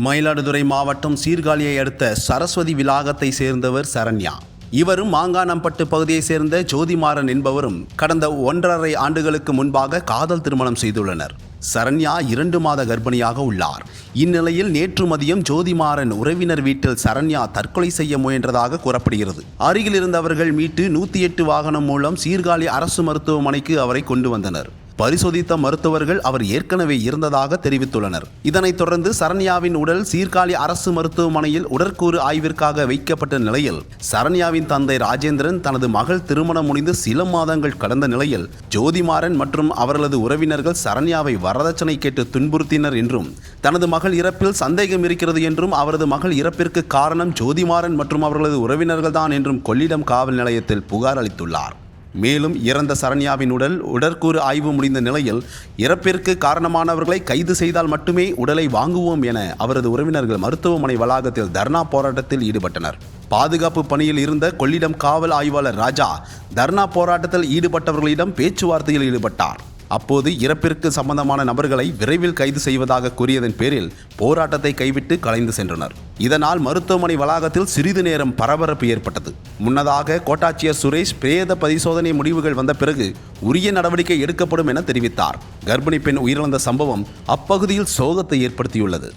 மயிலாடுதுறை மாவட்டம் சீர்காழியை அடுத்த சரஸ்வதி விலாகத்தை சேர்ந்தவர் சரண்யா. இவரும் மாங்கானம்பட்டு பகுதியை சேர்ந்த ஜோதிமாறன் என்பவரும் கடந்த 1.5 ஆண்டுகளுக்கு முன்பாக காதல் திருமணம் செய்துள்ளனர். சரண்யா 2 மாத கர்ப்பிணியாக உள்ளார். இந்நிலையில் நேற்று மதியம் ஜோதிமாறன் உறவினர் வீட்டில் சரண்யா தற்கொலை செய்ய முயன்றதாக கூறப்படுகிறது. அருகில் இருந்தவர்கள் மீட்டு 108 வாகனம் மூலம் சீர்காழி அரசு மருத்துவமனைக்கு அவரை கொண்டு வந்தனர். பரிசோதித்த மருத்துவர்கள் அவர் ஏற்கனவே இருந்ததாக தெரிவித்துள்ளனர். இதனைத் தொடர்ந்து சரண்யாவின் உடல் சீர்காழி அரசு மருத்துவமனையில் உடற்கூறு ஆய்விற்காக வைக்கப்பட்ட நிலையில் சரண்யாவின் தந்தை ராஜேந்திரன் தனது மகள் திருமணம் முடிந்து சில மாதங்கள் கடந்த நிலையில் ஜோதிமாறன் மற்றும் அவர்களது உறவினர்கள் சரண்யாவை வரதட்சணை கேட்டு துன்புறுத்தினர் என்றும் தனது மகள் இறப்பில் சந்தேகம் இருக்கிறது என்றும் அவரது மகள் இறப்பிற்கு காரணம் ஜோதிமாறன் மற்றும் அவர்களது உறவினர்கள் தான் என்றும் கொள்ளிடம் காவல் நிலையத்தில் புகார் அளித்துள்ளார். மேலும் இறந்த சரண்யாவின் உடல் உடற்கூறு ஆய்வு முடிந்த நிலையில் இறப்பிற்கு காரணமானவர்களை கைது செய்தால் மட்டுமே உடலை வாங்குவோம் என அவரது உறவினர்கள் மருத்துவமனை வளாகத்தில் தர்ணா போராட்டத்தில் ஈடுபட்டனர். பாதுகாப்பு பணியில் இருந்த கொள்ளிடம் காவல் ஆய்வாளர் ராஜா தர்ணா போராட்டத்தில் ஈடுபட்டவர்களிடம் பேச்சுவார்த்தையில் ஈடுபட்டார். அப்போது இறப்பிற்கு சம்பந்தமான நபர்களை விரைவில் கைது செய்வதாக கூறியதன் பேரில் போராட்டத்தை கைவிட்டு கலைந்து சென்றனர். இதனால் மருத்துவமனை வளாகத்தில் சிறிது நேரம் பரபரப்பு ஏற்பட்டது. முன்னதாக கோட்டாட்சியர் சுரேஷ் பிரேத பரிசோதனை முடிவுகள் வந்த பிறகு உரிய நடவடிக்கை எடுக்கப்படும் என தெரிவித்தார். கர்ப்பிணி பெண் உயிரிழந்த சம்பவம் அப்பகுதியில் சோகத்தை ஏற்படுத்தியுள்ளது.